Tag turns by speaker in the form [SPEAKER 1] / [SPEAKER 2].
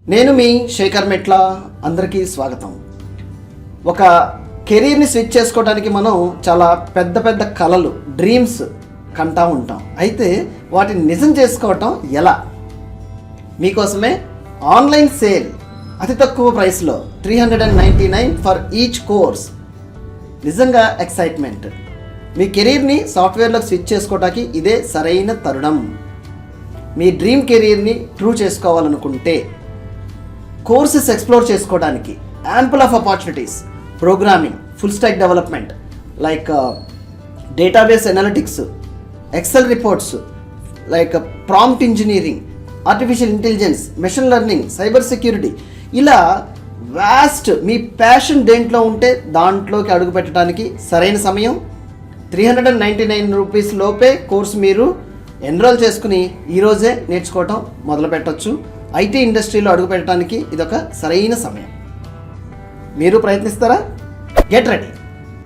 [SPEAKER 1] నేను మీ శేఖర్ మెట్ల. అందరికీ స్వాగతం. ఒక కెరీర్ని స్విచ్ చేసుకోవడానికి మనం చాలా పెద్ద పెద్ద కలలు, డ్రీమ్స్ కంటా ఉంటాం. అయితే వాటిని నిజం చేసుకోవటం ఎలా? మీకోసమే ఆన్లైన్ సేల్, అతి తక్కువ ప్రైస్లో 399 ఫర్ ఈచ్ కోర్స్. నిజంగా ఎక్సైట్మెంట్. మీ కెరీర్ని సాఫ్ట్వేర్లోకి స్విచ్ చేసుకోవడానికి ఇదే సరైన తరుణం. మీ డ్రీమ్ కెరీర్ని ట్రూ చేసుకోవాలనుకుంటే, కోర్సెస్ ఎక్స్ప్లోర్ చేసుకోవడానికి ample of opportunities, programming, full stack development like database analytics, excel reports like prompt engineering, artificial intelligence, machine learning, cyber security, ఇలా వాస్ట్ మీ ప్యాషన్ దేంట్లో ఉంటే దాంట్లోకి అడుగు పెట్టడానికి సరైన సమయం. 399 రూపీస్ లోపే కోర్సు మీరు ఎన్రోల్ చేసుకుని ఈరోజే నేర్చుకోవటం మొదలు పెట్టచ్చు. ఐటీ ఇండస్ట్రీలో అడుగు పెట్టడానికి ఇదొక సరైన సమయం. మీరు ప్రయత్నిస్తారా? Get ready.